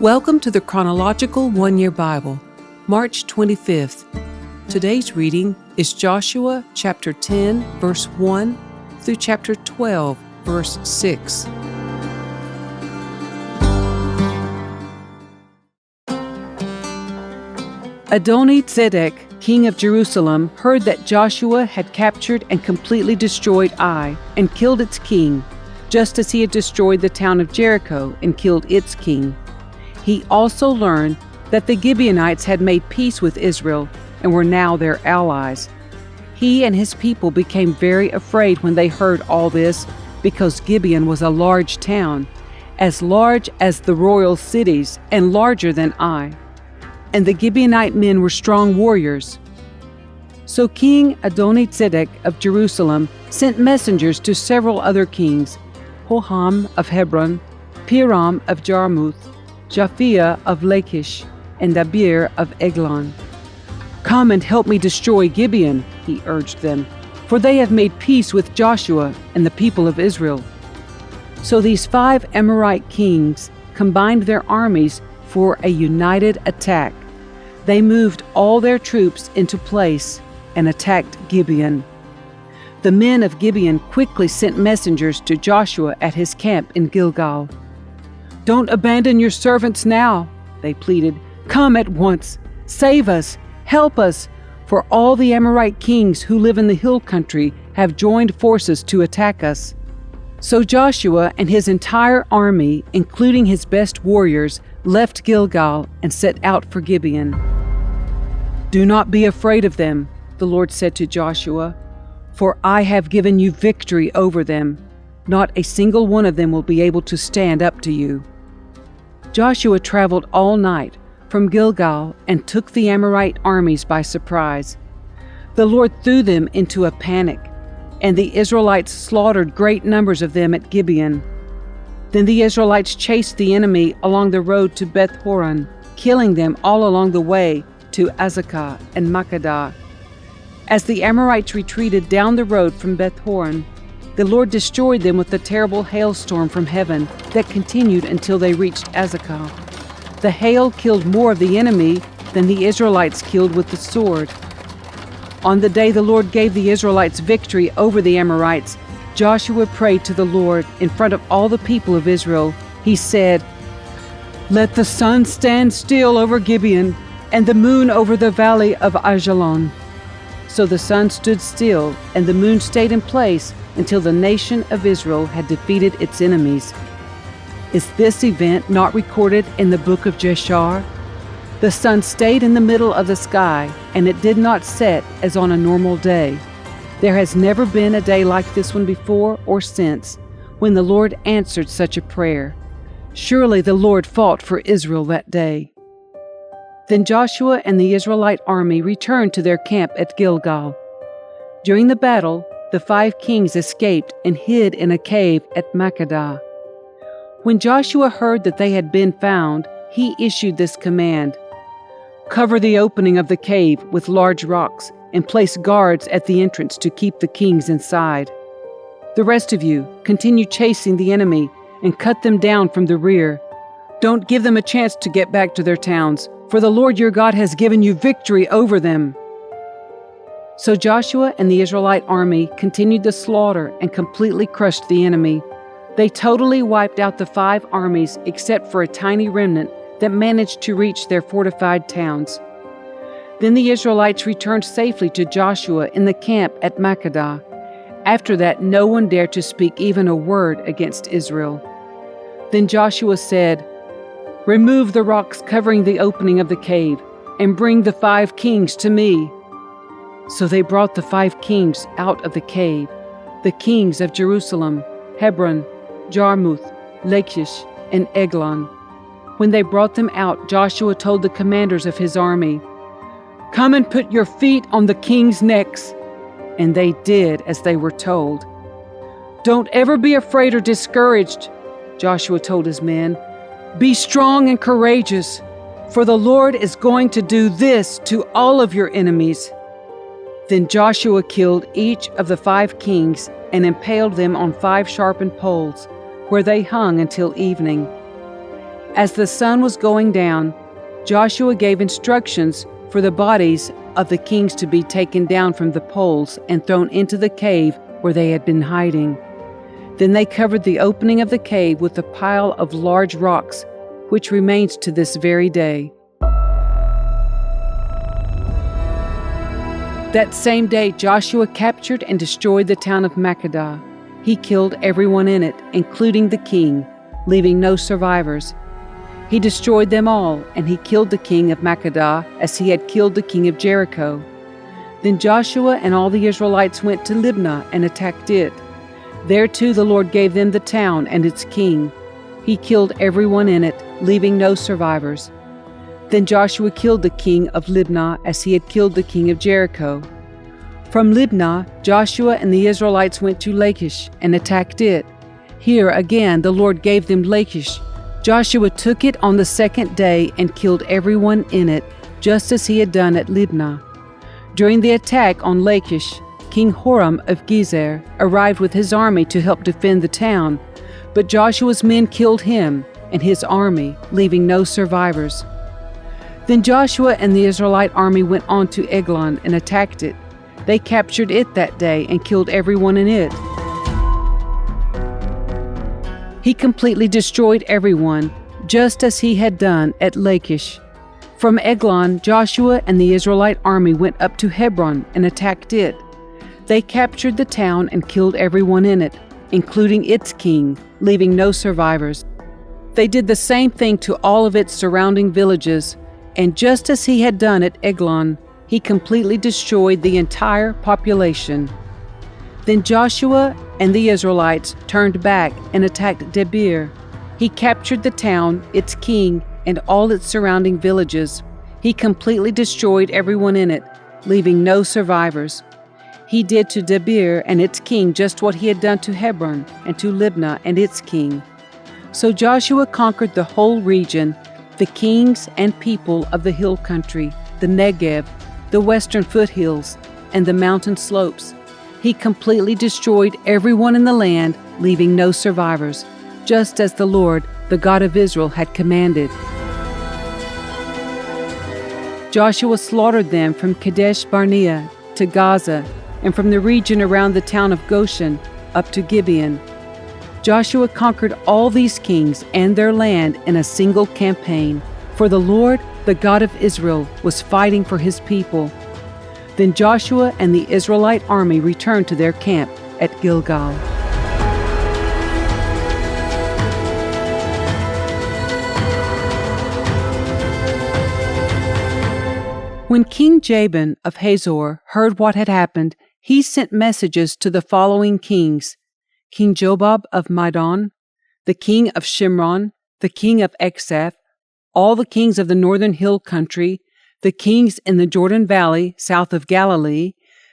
Welcome to the Chronological One-Year Bible, March 25th. Today's reading is Joshua chapter 10, verse 1 through chapter 12, verse 6. Adoni-Zedek, king of Jerusalem, heard that Joshua had captured and completely destroyed Ai and killed its king, just as he had destroyed the town of Jericho and killed its king. He also learned that the Gibeonites had made peace with Israel and were now their allies. He and his people became very afraid when they heard all this, because Gibeon was a large town, as large as the royal cities and larger than Ai. And the Gibeonite men were strong warriors. So King Adoni-Zedek of Jerusalem sent messengers to several other kings, Hoham of Hebron, Piram of Jarmuth, Japhia of Lachish, and Debir of Eglon. "Come and help me destroy Gibeon," he urged them, "for they have made peace with Joshua and the people of Israel." So these 5 Amorite kings combined their armies for a united attack. They moved all their troops into place and attacked Gibeon. The men of Gibeon quickly sent messengers to Joshua at his camp in Gilgal. "Don't abandon your servants now," they pleaded. "Come at once. Save us. Help us. For all the Amorite kings who live in the hill country have joined forces to attack us." So Joshua and his entire army, including his best warriors, left Gilgal and set out for Gibeon. "Do not be afraid of them," the Lord said to Joshua, "for I have given you victory over them. Not a single one of them will be able to stand up to you." Joshua traveled all night from Gilgal and took the Amorite armies by surprise. The Lord threw them into a panic, and the Israelites slaughtered great numbers of them at Gibeon. Then the Israelites chased the enemy along the road to Beth-horon, killing them all along the way to Azekah and Makkedah. As the Amorites retreated down the road from Beth-horon, the Lord destroyed them with a terrible hailstorm from heaven that continued until they reached Azekah. The hail killed more of the enemy than the Israelites killed with the sword. On the day the Lord gave the Israelites victory over the Amorites, Joshua prayed to the Lord in front of all the people of Israel. He said, "Let the sun stand still over Gibeon and the moon over the valley of Ajalon." So the sun stood still and the moon stayed in place until the nation of Israel had defeated its enemies. Is this event not recorded in the book of Jashar? The sun stayed in the middle of the sky, and it did not set as on a normal day. There has never been a day like this one before or since, when the Lord answered such a prayer. Surely the Lord fought for Israel that day. Then Joshua and the Israelite army returned to their camp at Gilgal. During the battle, the 5 kings escaped and hid in a cave at Makkedah. When Joshua heard that they had been found, he issued this command: "Cover the opening of the cave with large rocks and place guards at the entrance to keep the kings inside. The rest of you continue chasing the enemy and cut them down from the rear. Don't give them a chance to get back to their towns, for the Lord your God has given you victory over them." So Joshua and the Israelite army continued the slaughter and completely crushed the enemy. They totally wiped out the 5 armies except for a tiny remnant that managed to reach their fortified towns. Then the Israelites returned safely to Joshua in the camp at Makkedah. After that, no one dared to speak even a word against Israel. Then Joshua said, "Remove the rocks covering the opening of the cave, and bring the 5 kings to me." So they brought the 5 kings out of the cave, the kings of Jerusalem, Hebron, Jarmuth, Lachish, and Eglon. When they brought them out, Joshua told the commanders of his army, "Come and put your feet on the kings' necks." And they did as they were told. "Don't ever be afraid or discouraged," Joshua told his men. "Be strong and courageous, for the Lord is going to do this to all of your enemies." Then Joshua killed each of the 5 kings and impaled them on 5 sharpened poles, where they hung until evening. As the sun was going down, Joshua gave instructions for the bodies of the kings to be taken down from the poles and thrown into the cave where they had been hiding. Then they covered the opening of the cave with a pile of large rocks, which remains to this very day. That same day, Joshua captured and destroyed the town of Makkedah. He killed everyone in it, including the king, leaving no survivors. He destroyed them all, and he killed the king of Makkedah as he had killed the king of Jericho. Then Joshua and all the Israelites went to Libnah and attacked it. There too the Lord gave them the town and its king. He killed everyone in it, leaving no survivors. Then Joshua killed the king of Libnah as he had killed the king of Jericho. From Libnah, Joshua and the Israelites went to Lachish and attacked it. Here again the Lord gave them Lachish. Joshua took it on the second day and killed everyone in it, just as he had done at Libnah. During the attack on Lachish, King Horam of Gezer arrived with his army to help defend the town, but Joshua's men killed him and his army, leaving no survivors. Then Joshua and the Israelite army went on to Eglon and attacked it. They captured it that day and killed everyone in it. He completely destroyed everyone, just as he had done at Lachish. From Eglon, Joshua and the Israelite army went up to Hebron and attacked it. They captured the town and killed everyone in it, including its king, leaving no survivors. They did the same thing to all of its surrounding villages, and just as he had done at Eglon, he completely destroyed the entire population. Then Joshua and the Israelites turned back and attacked Debir. He captured the town, its king, and all its surrounding villages. He completely destroyed everyone in it, leaving no survivors. He did to Debir and its king just what he had done to Hebron and to Libnah and its king. So Joshua conquered the whole region, the kings and people of the hill country, the Negev, the western foothills, and the mountain slopes. He completely destroyed everyone in the land, leaving no survivors, just as the Lord, the God of Israel, had commanded. Joshua slaughtered them from Kadesh Barnea to Gaza, and from the region around the town of Goshen up to Gibeon. Joshua conquered all these kings and their land in a single campaign, for the Lord, the God of Israel, was fighting for his people. Then Joshua and the Israelite army returned to their camp at Gilgal. When King Jabin of Hazor heard what had happened, he sent messages to the following kings: King Jobab of Madon, the king of Shimron, the king of Exaph, all the kings of the northern hill country, the kings in the Jordan Valley south of Galilee,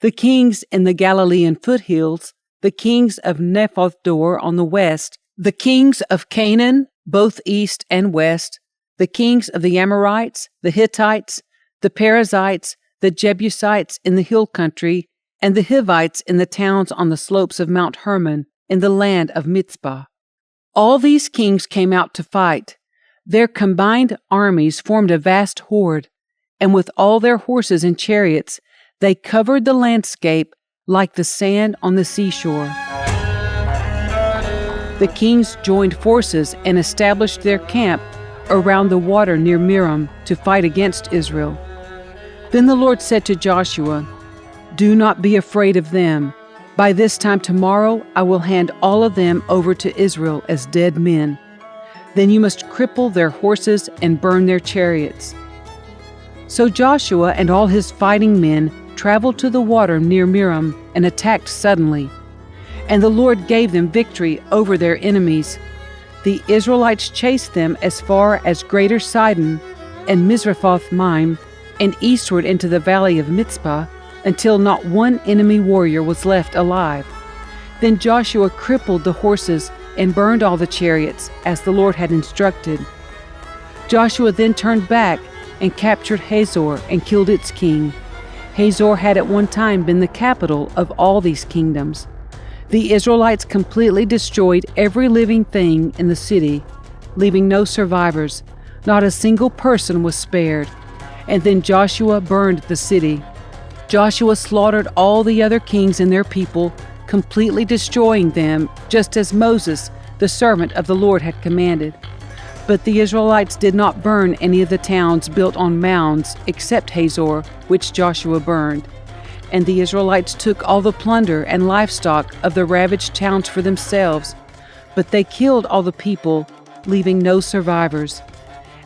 the kings in the Galilean foothills, the kings of Nephoth Dor on the west, the kings of Canaan both east and west, the kings of the Amorites, the Hittites, the Perizzites, the Jebusites in the hill country, and the Hivites in the towns on the slopes of Mount Hermon in the land of Mitzpah. All these kings came out to fight. Their combined armies formed a vast horde, and with all their horses and chariots, they covered the landscape like the sand on the seashore. The kings joined forces and established their camp around the water near Merom to fight against Israel. Then the Lord said to Joshua, "Do not be afraid of them. By this time tomorrow I will hand all of them over to Israel as dead men. Then you must cripple their horses and burn their chariots." So Joshua and all his fighting men traveled to the water near Merom and attacked suddenly. And the Lord gave them victory over their enemies. The Israelites chased them as far as Greater Sidon and Mizrephoth-Maim, and eastward into the valley of Mitzpah, until not one enemy warrior was left alive. Then Joshua crippled the horses and burned all the chariots, as the Lord had instructed. Joshua then turned back and captured Hazor and killed its king. Hazor had at one time been the capital of all these kingdoms. The Israelites completely destroyed every living thing in the city, leaving no survivors. Not a single person was spared. And then Joshua burned the city. Joshua slaughtered all the other kings and their people, completely destroying them, just as Moses, the servant of the Lord, had commanded. But the Israelites did not burn any of the towns built on mounds except Hazor, which Joshua burned. And the Israelites took all the plunder and livestock of the ravaged towns for themselves, but they killed all the people, leaving no survivors.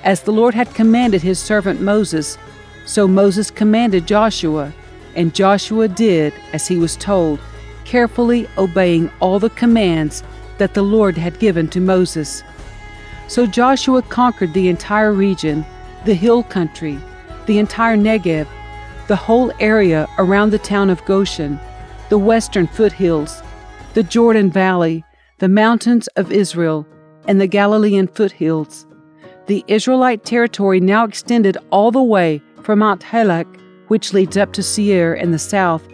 As the Lord had commanded his servant Moses, so Moses commanded Joshua, and Joshua did as he was told, carefully obeying all the commands that the Lord had given to Moses. So Joshua conquered the entire region, the hill country, the entire Negev, the whole area around the town of Goshen, the western foothills, the Jordan Valley, the mountains of Israel, and the Galilean foothills. The Israelite territory now extended all the way from Mount Halak, which leads up to Seir in the south,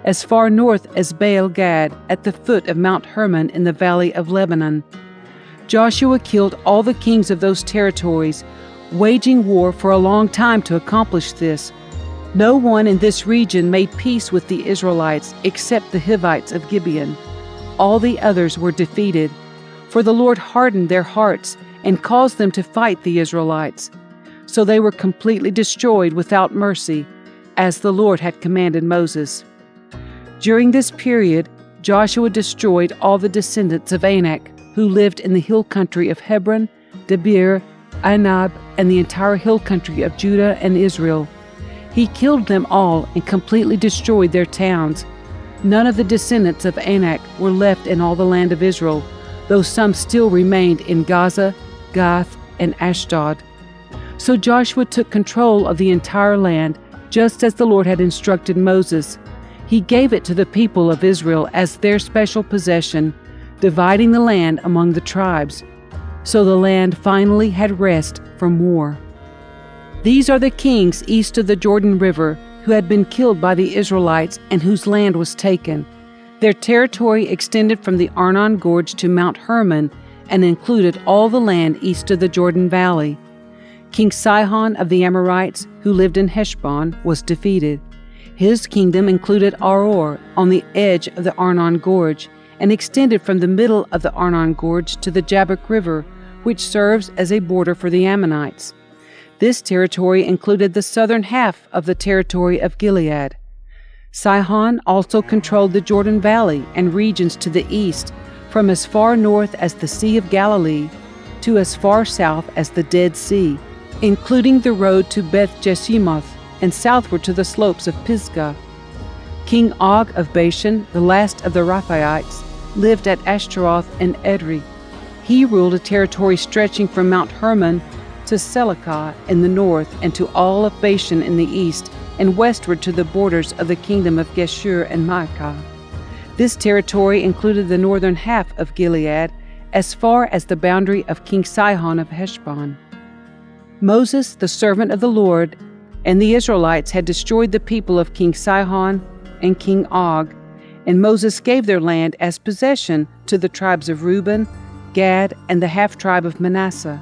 as far north as Baal Gad at the foot of Mount Hermon in the valley of Lebanon. Joshua killed all the kings of those territories, waging war for a long time to accomplish this. No one in this region made peace with the Israelites except the Hivites of Gibeon. All the others were defeated, for the Lord hardened their hearts and caused them to fight the Israelites. So they were completely destroyed without mercy, as the Lord had commanded Moses. During this period, Joshua destroyed all the descendants of Anak who lived in the hill country of Hebron, Debir, Anab, and the entire hill country of Judah and Israel. He killed them all and completely destroyed their towns. None of the descendants of Anak were left in all the land of Israel, though some still remained in Gaza, Gath, and Ashdod. So Joshua took control of the entire land, just as the Lord had instructed Moses. He gave it to the people of Israel as their special possession, dividing the land among the tribes. So the land finally had rest from war. These are the kings east of the Jordan River who had been killed by the Israelites and whose land was taken. Their territory extended from the Arnon Gorge to Mount Hermon and included all the land east of the Jordan Valley. King Sihon of the Amorites, who lived in Heshbon, was defeated. His kingdom included Aroer on the edge of the Arnon Gorge and extended from the middle of the Arnon Gorge to the Jabbok River, which serves as a border for the Ammonites. This territory included the southern half of the territory of Gilead. Sihon also controlled the Jordan Valley and regions to the east, from as far north as the Sea of Galilee to as far south as the Dead Sea, including the road to Beth Jeshimoth and southward to the slopes of Pisgah. King Og of Bashan, the last of the Rephaites, lived at Ashtaroth and Edrei. He ruled a territory stretching from Mount Hermon to Selecah in the north and to all of Bashan in the east, and westward to the borders of the kingdom of Geshur and Maacah. This territory included the northern half of Gilead, as far as the boundary of King Sihon of Heshbon. Moses, the servant of the Lord, and the Israelites had destroyed the people of King Sihon and King Og, and Moses gave their land as possession to the tribes of Reuben, Gad, and the half-tribe of Manasseh.